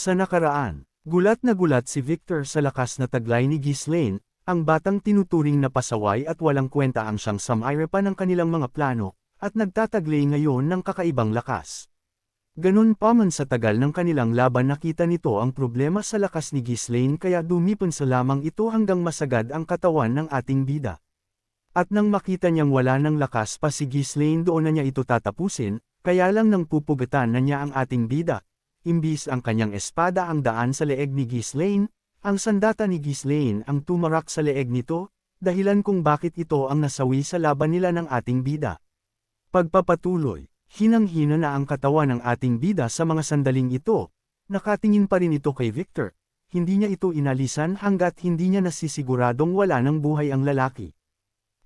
Sa nakaraan, gulat na gulat si Victor sa lakas na taglay ni Ghislaine, ang batang tinuturing na pasaway at walang kwenta ang siyang sumayre pa ng kanilang mga plano, at nagtataglay ngayon ng kakaibang lakas. Ganun pa man sa tagal ng kanilang laban nakita nito ang problema sa lakas ni Ghislaine kaya dumipensa lamang ito hanggang masagad ang katawan ng ating bida. At nang makita niyang wala ng lakas pa si Ghislaine doon na niya ito tatapusin, kaya lang nang pupugatan na niya ang ating bida. Imbis ang kanyang espada ang daan sa leeg ni Ghislaine, ang sandata ni Ghislaine ang tumarak sa leeg nito, dahilan kung bakit ito ang nasawi sa laban nila ng ating bida. Pagpapatuloy, hinang-hina na ang katawan ng ating bida sa mga sandaling ito, nakatingin pa rin ito kay Victor, hindi niya ito inalisan hanggat hindi niya nasisiguradong wala ng buhay ang lalaki.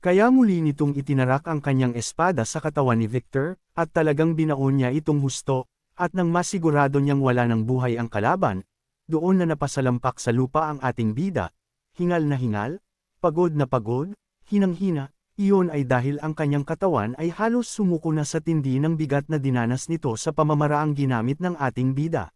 Kaya muli nitong itinarak ang kanyang espada sa katawan ni Victor, at talagang binaon niya itong husto, at nang masigurado niyang wala ng buhay ang kalaban, doon na napasalampak sa lupa ang ating bida, hingal na hingal, pagod na pagod, hinang-hina, iyon ay dahil ang kanyang katawan ay halos sumuko na sa tindi ng bigat na dinanas nito sa pamamaraang ginamit ng ating bida.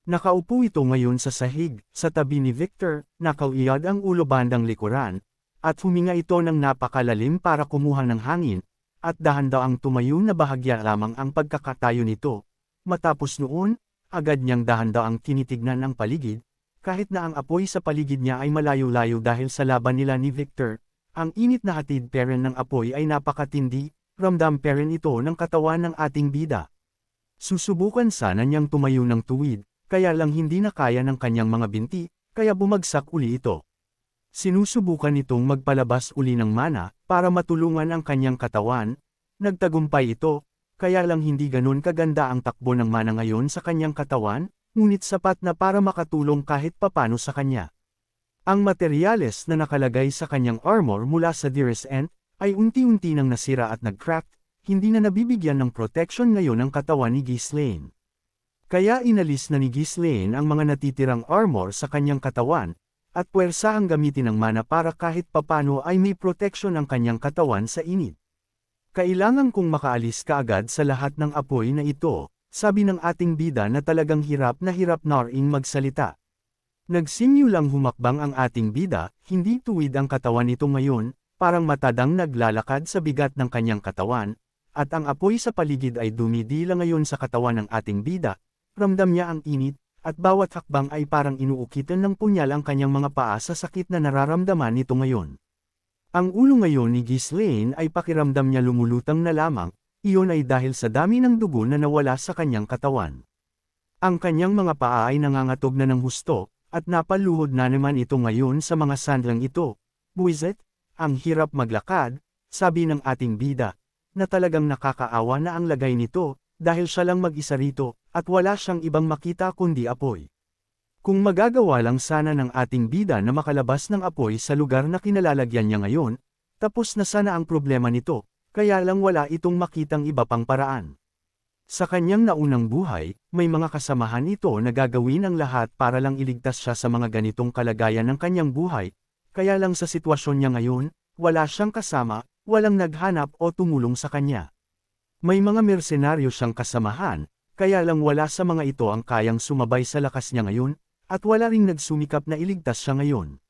Nakaupo ito ngayon sa sahig, sa tabi ni Victor, nakauyad ang ulo bandang likuran, at huminga ito ng napakalalim para kumuha ng hangin, at dahan-daang tumayo na bahagya lamang ang pagkakatayo nito. Matapos noon, agad niyang dahan-daang tinitignan ang paligid, kahit na ang apoy sa paligid niya ay malayo-layo dahil sa laban nila ni Victor, ang init na hatid peren ng apoy ay napakatindi, ramdam peren ito ng katawan ng ating bida. Susubukan sana niyang tumayo ng tuwid, kaya lang hindi na kaya ng kanyang mga binti, kaya bumagsak uli ito. Sinusubukan nitong magpalabas uli ng mana, para matulungan ang kanyang katawan, nagtagumpay ito, kaya lang hindi ganun kaganda ang takbo ng mana ngayon sa kanyang katawan, ngunit sapat na para makatulong kahit papano sa kanya. Ang materyales na nakalagay sa kanyang armor mula sa Dearest End, ay unti-unti nang nasira at nag-crack, hindi na nabibigyan ng protection ngayon ang katawan ni Ghislaine. Kaya inalis na ni Ghislaine ang mga natitirang armor sa kanyang katawan, at puwersahang gamitin ang mana para kahit papano ay may protection ang kanyang katawan sa init. Kailangan kong makaalis kaagad sa lahat ng apoy na ito, sabi ng ating bida na talagang hirap na ring magsalita. Nagsimyo lang humakbang ang ating bida, hindi tuwid ang katawan nito ngayon, parang matadang naglalakad sa bigat ng kanyang katawan, at ang apoy sa paligid ay dumidila ngayon sa katawan ng ating bida, ramdam niya ang init, at bawat hakbang ay parang inuukitan ng punyal ang kanyang mga paa sa sakit na nararamdaman nito ngayon. Ang ulo ngayon ni Ghislaine ay pakiramdam niya lumulutang na lamang, iyon ay dahil sa dami ng dugo na nawala sa kanyang katawan. Ang kanyang mga paa ay nangangatog na ng husto, at napaluhod na naman ito ngayon sa mga sandlang ito. Buwisit, ang hirap maglakad, sabi ng ating bida, na talagang nakakaawa na ang lagay nito, dahil siya lang mag-isa rito, at wala siyang ibang makita kundi apoy. Kung magagawa lang sana ng ating bida na makalabas ng apoy sa lugar na kinalalagyan niya ngayon, tapos na sana ang problema nito, kaya lang wala itong makitang iba pang paraan. Sa kanyang naunang buhay, may mga kasamahan ito na gagawin ang lahat para lang iligtas siya sa mga ganitong kalagayan ng kanyang buhay, kaya lang sa sitwasyon niya ngayon, wala siyang kasama, walang naghanap o tumulong sa kanya. May mga mersenaryo siyang kasamahan, kaya lang wala sa mga ito ang kayang sumabay sa lakas niya ngayon, at wala ring nagsumikap na iligtas siya ngayon.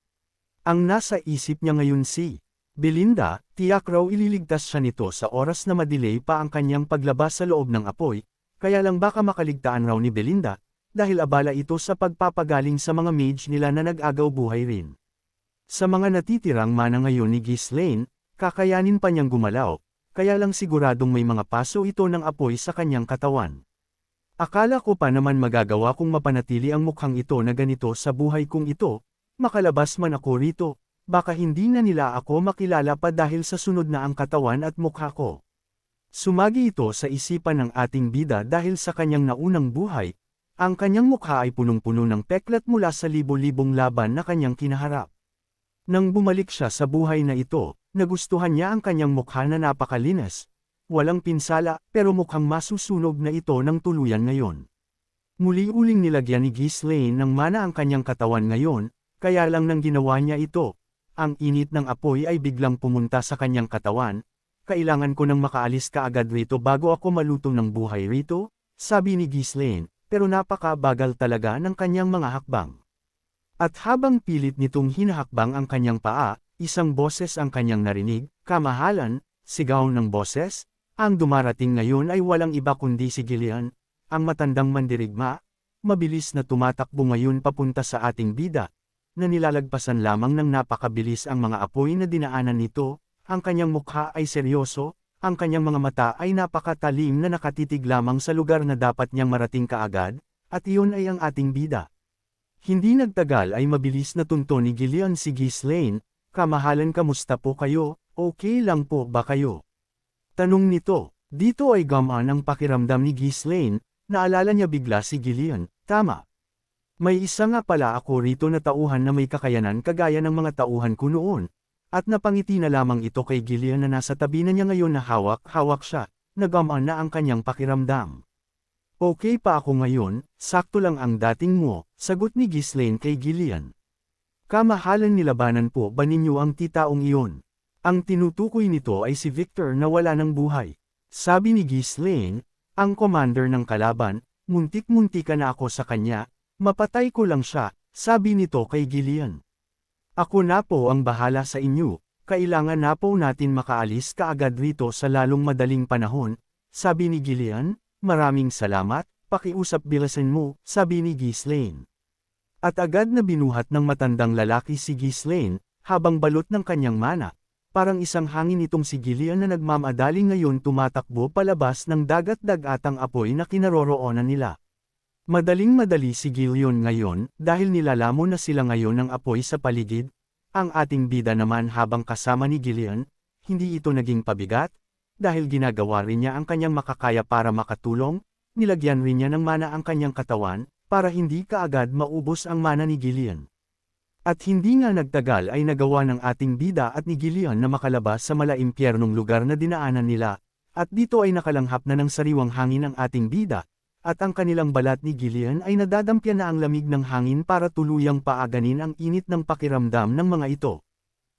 Ang nasa isip niya ngayon si Belinda, tiyak raw ililigtas siya nito sa oras na madelay pa ang kanyang paglabas sa loob ng apoy, kaya lang baka makaligtaan raw ni Belinda, dahil abala ito sa pagpapagaling sa mga mage nila na nag-agaw buhay rin. Sa mga natitirang mana ngayon ni Ghislaine, kakayanin pa niyang gumalaw, kaya lang siguradong may mga paso ito ng apoy sa kanyang katawan. Akala ko pa naman magagawa kong mapanatili ang mukhang ito na ganito sa buhay kong ito, makalabas man ako rito, baka hindi na nila ako makilala pa dahil sa sunod na ang katawan at mukha ko. Sumagi ito sa isipan ng ating bida dahil sa kanyang naunang buhay, ang kanyang mukha ay punong-puno ng peklat mula sa libo-libong laban na kanyang kinaharap. Nang bumalik siya sa buhay na ito, nagustuhan niya ang kanyang mukha na napakalinis, walang pinsala, pero mukhang masusunog na ito ng tuluyan ngayon. Muli-uling nilagyan ni Ghislaine ng mana ang kanyang katawan ngayon, kaya lang nang ginawa niya ito, ang init ng apoy ay biglang pumunta sa kanyang katawan. Kailangan ko nang makaalis kaagad rito bago ako malutong ng buhay rito, sabi ni Ghislaine, pero napakabagal talaga ng kanyang mga hakbang. At habang pilit nitong hinahakbang ang kanyang paa, isang boses ang kanyang narinig, "Kamahalan," sigaw ng boses. Ang dumarating ngayon ay walang iba kundi si Gillian, ang matandang mandirigma, mabilis na tumatakbo ngayon papunta sa ating bida, na nilalagpasan lamang ng napakabilis ang mga apoy na dinaanan nito. Ang kanyang mukha ay seryoso, ang kanyang mga mata ay napakatalim na nakatitig lamang sa lugar na dapat niyang marating kaagad, at iyon ay ang ating bida. Hindi nagtagal ay mabilis na tunto ni Gillian si Ghislaine, "Kamahalan, kamusta po kayo, okay lang po ba kayo?" Tanong nito. Dito ay gamaan ang pakiramdam ni Ghislaine, naalala niya bigla si Gillian, tama. May isa nga pala ako rito na tauhan na may kakayanan kagaya ng mga tauhan ko noon. At napangiti na lamang ito kay Gillian na nasa tabi na niya ngayon na hawak-hawak siya, nagamaan na ang kanyang pakiramdam. "Okay pa ako ngayon, sakto lang ang dating mo," sagot ni Ghislaine kay Gillian. "Kamahalan, nilabanan po ba ninyo ang titaong iyon?" Ang tinutukoy nito ay si Victor na wala ng buhay. Sabi ni Ghislaine, ang commander ng kalaban, "Muntik-muntikan na ako sa kanya, mapatay ko lang siya," sabi nito kay Gillian. "Ako na po ang bahala sa inyo, kailangan na po natin makaalis kaagad rito sa lalong madaling panahon," sabi ni Gillian. "Maraming salamat, pakiusap bilisan mo," sabi ni Ghislaine. At agad na binuhat ng matandang lalaki si Ghislaine, habang balot ng kanyang mana. Parang isang hangin itong si Gillian na nagmamadali ngayon tumatakbo palabas ng dagat-dagatang apoy na kinaroroonan nila. Madaling-madali si Gillian ngayon, dahil nilalamon na sila ngayon ng apoy sa paligid. Ang ating bida naman habang kasama ni Gillian, hindi ito naging pabigat, dahil ginagawa rin niya ang kanyang makakaya para makatulong, nilagyan rin niya ng mana ang kanyang katawan, para hindi kaagad maubos ang mana ni Gillian. At hindi nga nagtagal ay nagawa ng ating bida at ni Gillian na makalabas sa malaimpyernong lugar na dinaanan nila, at dito ay nakalanghap na ng sariwang hangin ang ating bida, at ang kanilang balat ni Gillian ay nadadampyan na ang lamig ng hangin para tuluyang paaganin ang init ng pakiramdam ng mga ito.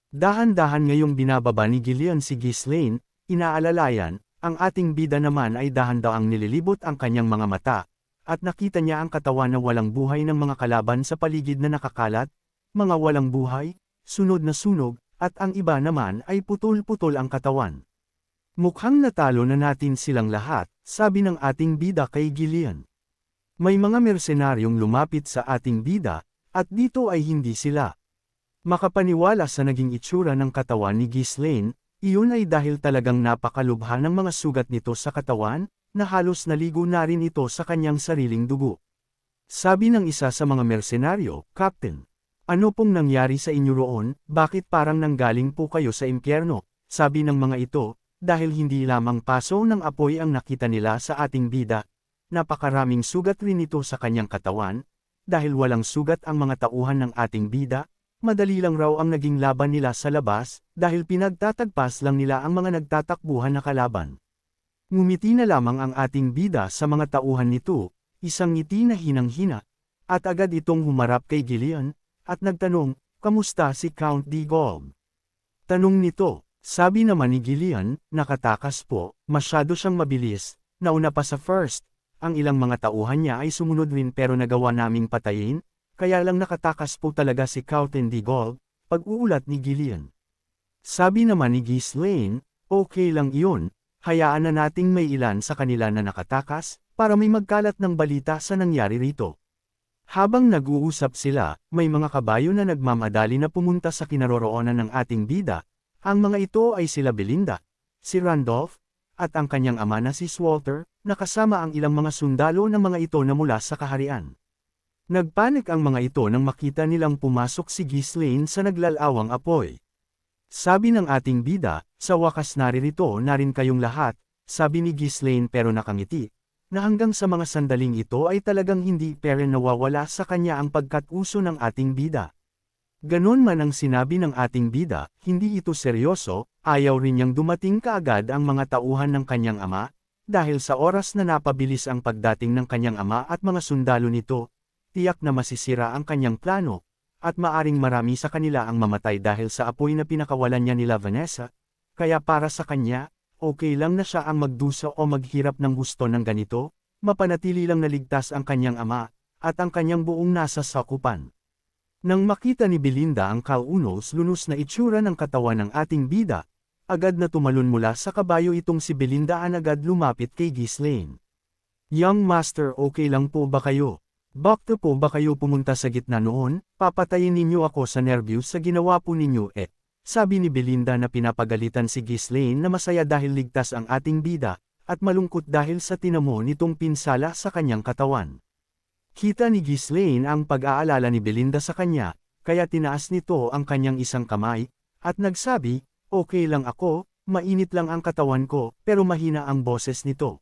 Dahan-dahan ngayong binababa ni Gillian si Ghislaine, inaalalayan, ang ating bida naman ay dahan-daang nililibot ang kanyang mga mata, at nakita niya ang katawan na walang buhay ng mga kalaban sa paligid na nakakalat, mga walang buhay, sunod na sunog, at ang iba naman ay putol-putol ang katawan. "Mukhang natalo na natin silang lahat," sabi ng ating bida kay Gillian. "May mga mersenaryong lumapit sa ating bida, at dito ay hindi sila." Makapaniwala sa naging itsura ng katawan ni Ghislaine, iyon ay dahil talagang napakalubha ng mga sugat nito sa katawan, na halos naligo na rin ito sa kanyang sariling dugo. Sabi ng isa sa mga mersenaryo, "Captain, ano pong nangyari sa inyo roon, bakit parang nanggaling po kayo sa impyerno?" Sabi ng mga ito, dahil hindi lamang paso ng apoy ang nakita nila sa ating bida, napakaraming sugat rin ito sa kanyang katawan, dahil walang sugat ang mga tauhan ng ating bida, madali lang raw ang naging laban nila sa labas, dahil pinagtatagpas lang nila ang mga nagtatakbuhan na kalaban. Ngumiti na lamang ang ating bida sa mga tauhan nito, isang ngiti na hinang-hina, at agad itong humarap kay Gillian, at nagtanong, "Kamusta si Count de Gaulm?" Tanong nito. Sabi naman ni Gillian, "Nakatakas po, masyado siyang mabilis, nauna pa sa first, ang ilang mga tauhan niya ay sumunod rin pero nagawa naming patayin, kaya lang nakatakas po talaga si Count de Gaulm," pag-uulat ni Gillian. Sabi naman ni Ghislaine, "Okay lang iyon, hayaan na nating may ilan sa kanila na nakatakas, para may magkalat ng balita sa nangyari rito." Habang nag-uusap sila, may mga kabayo na nagmamadali na pumunta sa kinaroroonan ng ating bida. Ang mga ito ay sila Belinda, si Randolph, at ang kanyang ama na si Walter, na kasama ang ilang mga sundalo ng mga ito na mula sa kaharian. Nagpanik ang mga ito nang makita nilang pumasok si Ghislaine sa naglalawang apoy. Sabi ng ating bida, "Sa wakas naririto na rin kayong lahat," sabi ni Ghislaine pero nakangiti, na hanggang sa mga sandaling ito ay talagang hindi pero nawawala sa kanya ang pagkatuso ng ating bida. Ganon man ang sinabi ng ating bida, hindi ito seryoso, ayaw rin niyang dumating kaagad ang mga tauhan ng kanyang ama, dahil sa oras na napabilis ang pagdating ng kanyang ama at mga sundalo nito, tiyak na masisira ang kanyang plano, at maaring marami sa kanila ang mamatay dahil sa apoy na pinakawalan niya nila Vanessa, kaya para sa kanya, okay lang na siya ang magdusa o maghirap ng gusto ng ganito, mapanatili lang naligtas ang kanyang ama, at ang kanyang buong nasa sakupan. Nang makita ni Belinda ang kaunos-lunos na itsura ng katawan ng ating bida, agad na tumalon mula sa kabayo itong si Belinda ang agad lumapit kay Ghislaine. Young Master, okay lang po ba kayo? Bakit po ba kayo pumunta sa gitna noon? Papatayin ninyo ako sa nervyos sa ginawa po ninyo sabi ni Belinda na pinapagalitan si Ghislaine na masaya dahil ligtas ang ating bida, at malungkot dahil sa tinamo nitong pinsala sa kanyang katawan. Kita ni Ghislaine ang pag-aalala ni Belinda sa kanya, kaya tinaas nito ang kanyang isang kamay, at nagsabi, okay lang ako, mainit lang ang katawan ko, pero mahina ang boses nito.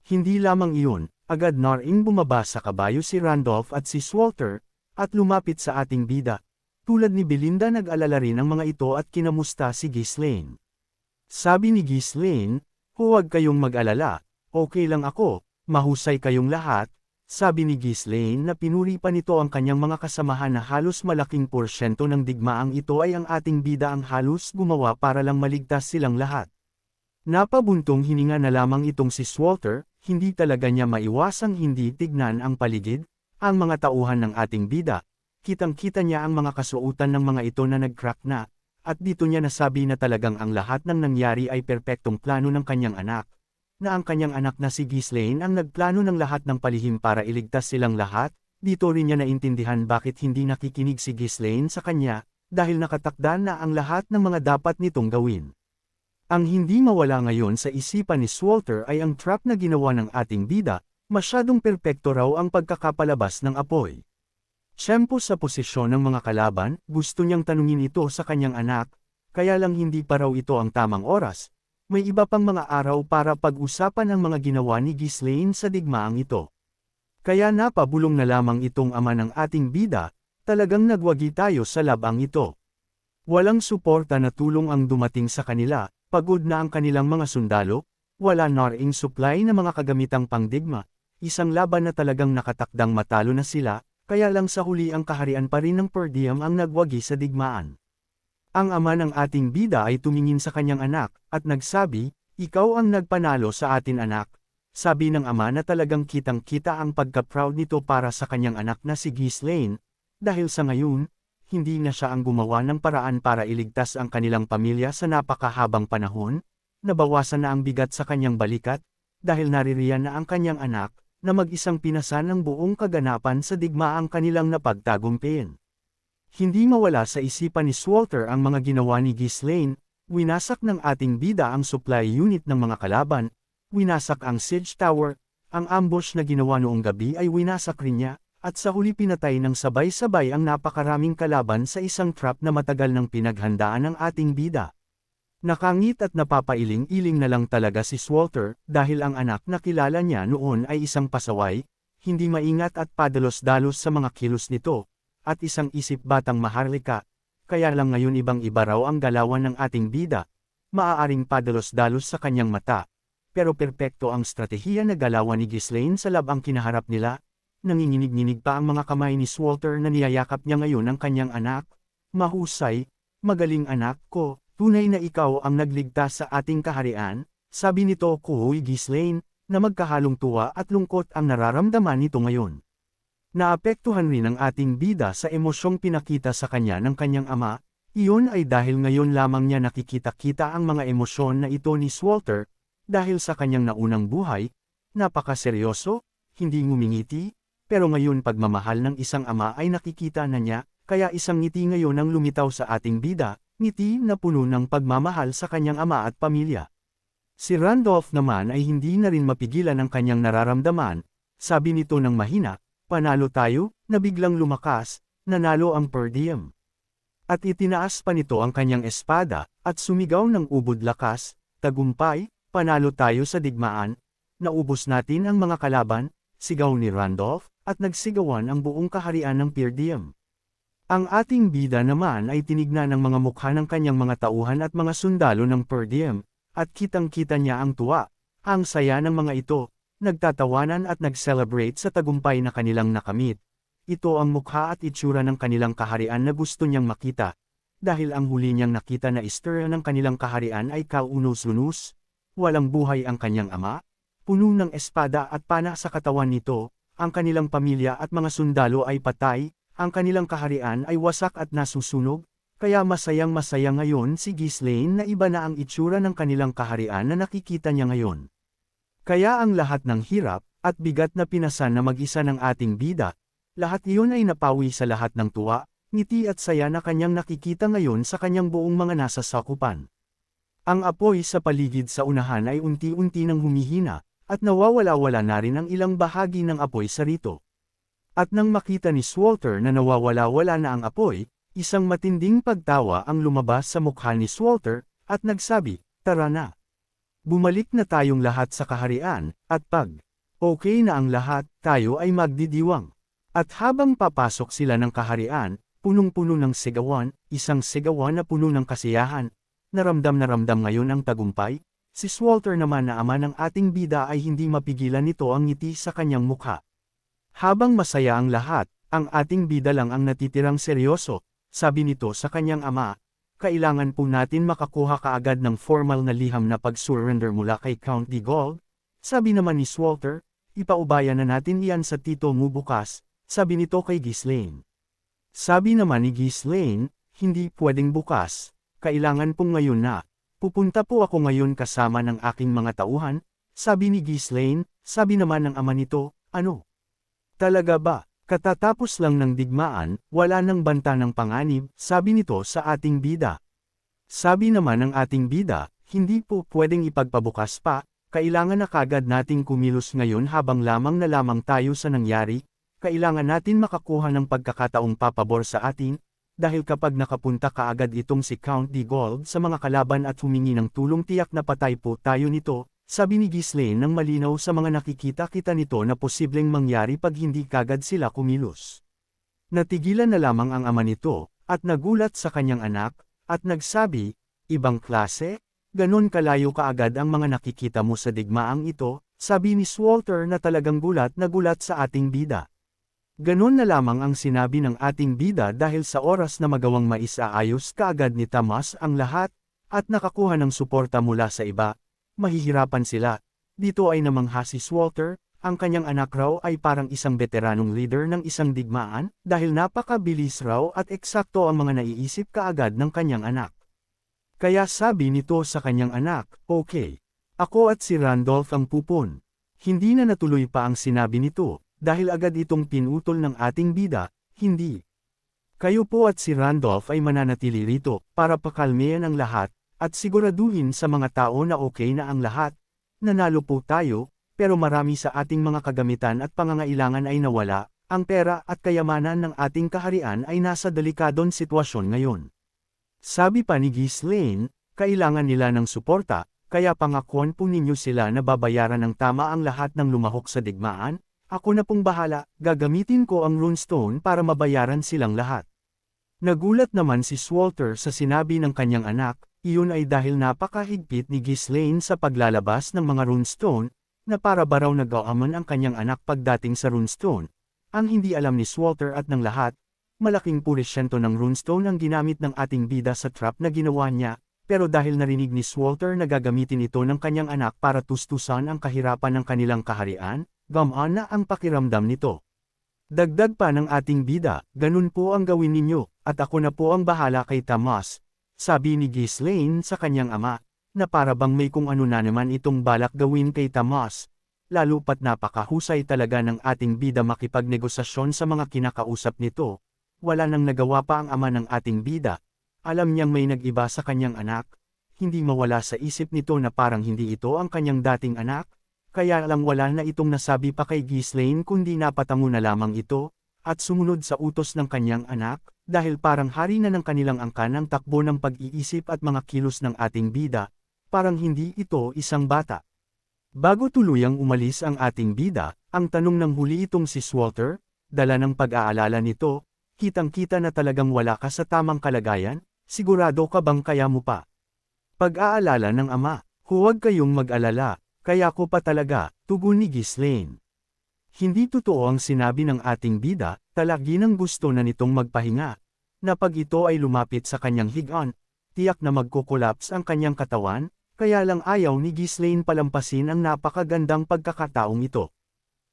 Hindi lamang iyon, agad naring bumaba sa kabayo si Randolph at si Walter, at lumapit sa ating bida. Tulad ni Belinda nag-alala rin ang mga ito at kinamusta si Ghislaine. Sabi ni Ghislaine, huwag kayong mag-alala, okay lang ako, mahusay kayong lahat. Sabi ni Ghislaine na pinuri pa nito ang kanyang mga kasamahan na halos malaking porsyento ng digmaang ito ay ang ating bida ang halos gumawa para lang maligtas silang lahat. Napabuntong hininga na lamang itong si Walter, hindi talaga niya maiwasang hindi tignan ang paligid, ang mga tauhan ng ating bida. Kitang-kita niya ang mga kasuotan ng mga ito na nag-crack na, at dito niya nasabi na talagang ang lahat ng nangyari ay perpektong plano ng kanyang anak, na ang kanyang anak na si Ghislaine ang nagplano ng lahat ng palihim para iligtas silang lahat. Dito rin niya naintindihan bakit hindi nakikinig si Ghislaine sa kanya, dahil nakatakda na ang lahat ng mga dapat nitong gawin. Ang hindi mawala ngayon sa isipan ni Walter ay ang trap na ginawa ng ating bida, masyadong perpekto raw ang pagkakapalabas ng apoy. Siyempo sa posisyon ng mga kalaban, gusto niyang tanungin ito sa kanyang anak, kaya lang hindi pa raw ito ang tamang oras. May iba pang mga araw para pag-usapan ang mga ginawa ni Ghislaine sa digmaang ito. Kaya napabulong na lamang itong ama ng ating bida, talagang nagwagi tayo sa labang ito. Walang suporta na tulong ang dumating sa kanila, pagod na ang kanilang mga sundalo, wala na ring supply na mga kagamitang pangdigma, isang laban na talagang nakatakdang matalo na sila, kaya lang sa huli ang kaharian pa rin ng Per Diem ang nagwagi sa digmaan. Ang ama ng ating bida ay tumingin sa kanyang anak, at nagsabi, ikaw ang nagpanalo sa atin anak. Sabi ng ama na talagang kitang-kita ang pagka-proud nito para sa kanyang anak na si Ghislaine, dahil sa ngayon, hindi na siya ang gumawa ng paraan para iligtas ang kanilang pamilya sa napakahabang panahon, nabawasan na ang bigat sa kanyang balikat, dahil naririyan na ang kanyang anak, na mag-isang pinasan ng buong kaganapan sa digmaang kanilang napagtagumpayan. Hindi mawala sa isipan ni Walter ang mga ginawa ni Ghislaine, winasak ng ating bida ang supply unit ng mga kalaban, winasak ang siege tower, ang ambush na ginawa noong gabi ay winasak rin niya, at sa huli pinatay ng sabay-sabay ang napakaraming kalaban sa isang trap na matagal ng pinaghandaan ng ating bida. Nakangit at napapailing-iling na lang talaga si Walter, dahil ang anak na kilala niya noon ay isang pasaway, hindi maingat at padalos-dalos sa mga kilos nito, at isang isip batang maharlika, kaya lang ngayon ibang-iba raw ang galawan ng ating bida, maaaring padalos-dalos sa kanyang mata, pero perpekto ang stratehiya na galawan ni Ghislaine sa labang kinaharap nila, nanginginig-nginig pa ang mga kamay ni Walter na niyayakap niya ngayon ang kanyang anak, mahusay, magaling anak ko. Tunay na ikaw ang nagligtas sa ating kaharian, sabi nito kay Ghislaine, na magkahalong tuwa at lungkot ang nararamdaman nito ngayon. Naapektuhan rin ang ating bida sa emosyong pinakita sa kanya ng kanyang ama, iyon ay dahil ngayon lamang niya nakikita-kita ang mga emosyon na ito ni Walter, dahil sa kanyang naunang buhay, napakaseryoso, hindi ngumingiti, pero ngayon pagmamahal ng isang ama ay nakikita na niya, kaya isang ngiti ngayon ang lumitaw sa ating bida, ngiti na puno ng pagmamahal sa kanyang ama at pamilya. Si Randolph naman ay hindi na rin mapigilan ang kanyang nararamdaman, sabi nito ng mahina, panalo tayo, na biglang lumakas, nanalo ang Per Diem. At itinaas pa nito ang kanyang espada, at sumigaw ng ubod lakas, tagumpay, panalo tayo sa digmaan, naubos natin ang mga kalaban, sigaw ni Randolph, at nagsigawan ang buong kaharian ng Per Diem. Ang ating bida naman ay tinignan ng mga mukha ng kanyang mga tauhan at mga sundalo ng Per Diem, at kitang-kita niya ang tuwa, ang saya ng mga ito, nagtatawanan at nag-celebrate sa tagumpay na kanilang nakamit. Ito ang mukha at itsura ng kanilang kaharian na gusto niyang makita, dahil ang huli niyang nakita na istorya ng kanilang kaharian ay kaunos-lunos, walang buhay ang kanyang ama, puno ng espada at pana sa katawan nito, ang kanilang pamilya at mga sundalo ay patay, ang kanilang kaharian ay wasak at nasusunog, kaya masayang-masaya ngayon si Ghislaine na iba na ang itsura ng kanilang kaharian na nakikita niya ngayon. Kaya ang lahat ng hirap at bigat na pinasan na mag-isa ng ating bida, lahat iyon ay napawi sa lahat ng tuwa, ngiti at saya na kanyang nakikita ngayon sa kanyang buong mga nasasakupan. Ang apoy sa paligid sa unahan ay unti-unti nang humihina, at nawawala-wala na rin ang ilang bahagi ng apoy sa rito. At nang makita ni Swalter na nawawala-wala na ang apoy, isang matinding pagtawa ang lumabas sa mukha ni Swalter, at nagsabi, "Tara na. Bumalik na tayong lahat sa kaharian, at pag okay na ang lahat, tayo ay magdidiwang." At habang papasok sila ng kaharian, punong-puno ng sigawan, isang sigawan na puno ng kasiyahan, na ramdam ngayon ang tagumpay, si Swalter naman na ama ng ating bida ay hindi mapigilan nito ang ngiti sa kanyang mukha. Habang masaya ang lahat, ang ating bida lang ang natitirang seryoso, sabi nito sa kanyang ama, "Kailangan po natin makakuha kaagad ng formal na liham na pag-surrender mula kay Count de Gold." Sabi naman ni Swalter, "Ipaubaya na natin iyan sa tito mo bukas," sabi nito kay Ghislaine. Sabi naman ni Ghislaine, "Hindi pwedeng bukas, kailangan pong ngayon na. Pupunta po ako ngayon kasama ng aking mga tauhan," sabi ni Ghislaine. Sabi naman ng ama nito, "Ano? Talaga ba? Katatapos lang ng digmaan, wala nang banta ng panganib," sabi nito sa ating bida. Sabi naman ng ating bida, "Hindi po pwedeng ipagpabukas pa, kailangan na kagad nating kumilos ngayon habang lamang tayo sa nangyari, kailangan natin makakuha ng pagkakataong papabor sa atin, dahil kapag nakapunta kaagad itong si Count de Gold sa mga kalaban at humingi ng tulong tiyak na patay po tayo nito," sabi ni Ghislaine nang malinaw sa mga nakikita-kita nito na posibleng mangyari pag hindi kagad sila kumilos. Natigilan na lamang ang ama nito, at nagulat sa kanyang anak, at nagsabi, "Ibang klase? Ganon kalayo kaagad ang mga nakikita mo sa digmaang ito," sabi ni Swalter na talagang gulat na gulat sa ating bida. Ganon na lamang ang sinabi ng ating bida dahil sa oras na magawang maisaayos kaagad ni Tomas ang lahat, at nakakuha ng suporta mula sa iba, mahihirapan sila. Dito ay namangha si Swalter, ang kanyang anak raw ay parang isang veteranong leader ng isang digmaan, dahil napakabilis raw at eksakto ang mga naiisip kaagad ng kanyang anak. Kaya sabi nito sa kanyang anak, "Okay. Ako at si Randolph ang pupun." Hindi na natuloy pa ang sinabi nito, dahil agad itong pinutol ng ating bida, "Hindi. Kayo po at si Randolph ay mananatili rito, para pakalmeyan ang lahat, at siguraduhin sa mga tao na okay na ang lahat. Nanalo po tayo, pero marami sa ating mga kagamitan at pangangailangan ay nawala, ang pera at kayamanan ng ating kaharian ay nasa delikadong sitwasyon ngayon." Sabi pa ni Ghislaine, "Kailangan nila ng suporta, kaya pangakuan po ninyo sila na babayaran ng tama ang lahat ng lumahok sa digmaan. Ako na pong bahala, gagamitin ko ang runestone para mabayaran silang lahat." Nagulat naman si Swalter sa sinabi ng kanyang anak, iyon ay dahil napakahigpit ni Ghislaine sa paglalabas ng mga runestone, na para ba raw nag-aaman ang kanyang anak pagdating sa runestone. Ang hindi alam ni Swalter at ng lahat, malaking purisyento ng runestone ang ginamit ng ating bida sa trap na ginawa niya, pero dahil narinig ni Swalter na gagamitin ito ng kanyang anak para tustusan ang kahirapan ng kanilang kaharian, gamaan na ang pakiramdam nito. Dagdag pa ng ating bida, "Ganun po ang gawin ninyo, at ako na po ang bahala kay Tomas," sabi ni Ghislaine sa kanyang ama, na para bang may kung ano na naman itong balak gawin kay Tomas, lalo pat napakahusay talaga ng ating bida makipagnegosasyon sa mga kinakausap nito. Wala nang nagawa pa ang ama ng ating bida, alam niyang may nag-iba sa kanyang anak, hindi mawala sa isip nito na parang hindi ito ang kanyang dating anak, kaya lang wala na itong nasabi pa kay Ghislaine kundi napatango na lamang ito, at sumunod sa utos ng kanyang anak, dahil parang hari na ng kanilang angkan ang takbo ng pag-iisip at mga kilos ng ating bida, parang hindi ito isang bata. Bago tuluyang umalis ang ating bida, ang tanong ng huli itong si Swalter, dala ng pag-aalala nito, "Kitang-kita na talagang wala ka sa tamang kalagayan, sigurado ka bang kaya mo pa?" Pag-aalala ng ama, "Huwag kayong mag-alala. Kaya ko pa talaga," tugon ni Ghislaine. Hindi totoo ang sinabi ng ating bida, talagi ng gusto na nitong magpahinga, na pag ito ay lumapit sa kanyang higaan, tiyak na magkukolaps ang kanyang katawan, kaya lang ayaw ni Ghislaine palampasin ang napakagandang pagkakataong ito.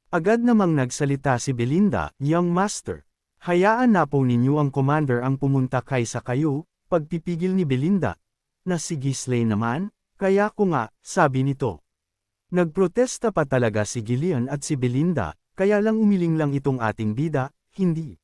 Agad namang nagsalita si Belinda, "Young Master, hayaan na po ninyo ang commander ang pumunta kaysa kayo," pagpipigil ni Belinda. Na si Ghislaine naman, "Kaya ko nga," sabi nito. Nagprotesta pa talaga si Gillian at si Belinda, kaya lang umiling lang itong ating bida, "Hindi.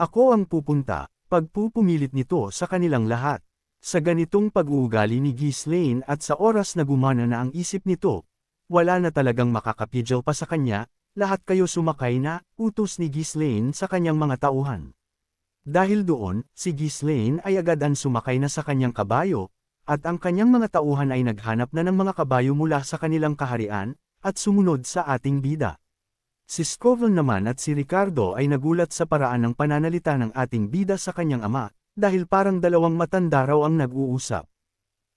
Ako ang pupunta," pagpupumilit nito sa kanilang lahat. Sa ganitong pag-uugali ni Ghislaine at sa oras na gumana na ang isip nito, wala na talagang makakapigil pa sa kanya, "Lahat kayo sumakay na," utos ni Ghislaine sa kanyang mga tauhan. Dahil doon, si Ghislaine ay agadan sumakay na sa kanyang kabayo, at ang kanyang mga tauhan ay naghanap na ng mga kabayo mula sa kanilang kaharian, at sumunod sa ating bida. Si Scoville naman at si Ricardo ay nagulat sa paraan ng pananalita ng ating bida sa kanyang ama, dahil parang dalawang matanda raw ang nag-uusap.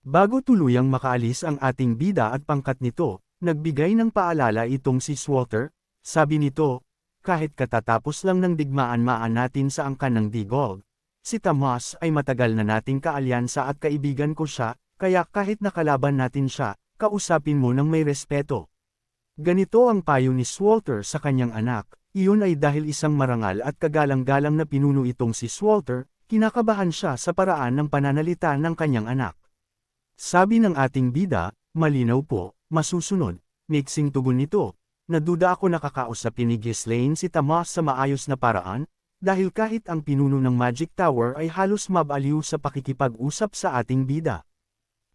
Bago tuluyang makaalis ang ating bida at pangkat nito, nagbigay ng paalala itong si Walter. Sabi nito, "Kahit katatapos lang ng digmaan natin sa angkan ng Diggold, si Tomas ay matagal na nating kaalyansa at kaibigan ko siya, kaya kahit nakalaban natin siya, kausapin mo ng may respeto." Ganito ang payo ni Walter sa kanyang anak. Iyon ay dahil isang marangal at kagalang-galang na pinuno itong si Walter, kinakabahan siya sa paraan ng pananalita ng kanyang anak. Sabi ng ating bida, "Malinaw po, masusunod." Miksing tugon nito. "Naduda ako nakakausapin ni Ghislaine si Tomas sa maayos na paraan, dahil kahit ang pinuno ng Magic Tower ay halos mabaliw sa pakikipag-usap sa ating bida."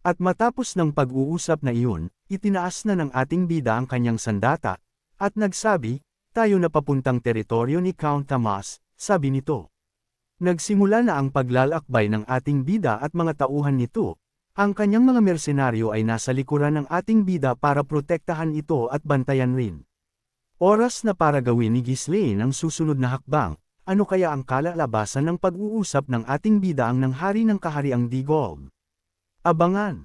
At matapos ng pag-uusap na iyon, itinaas na ng ating bida ang kanyang sandata, at nagsabi, "Tayo na papuntang teritoryo ni Count Tomas," sabi nito. Nagsimula na ang paglalakbay ng ating bida at mga tauhan nito. Ang kanyang mga mersenaryo ay nasa likuran ng ating bida para protektahan ito at bantayan rin. Oras na para gawin ni Ghislaine ang susunod na hakbang. Ano kaya ang kalalabasan ng pag-uusap ng ating bida ang nanghari ng kahariang Diggold? Abangan!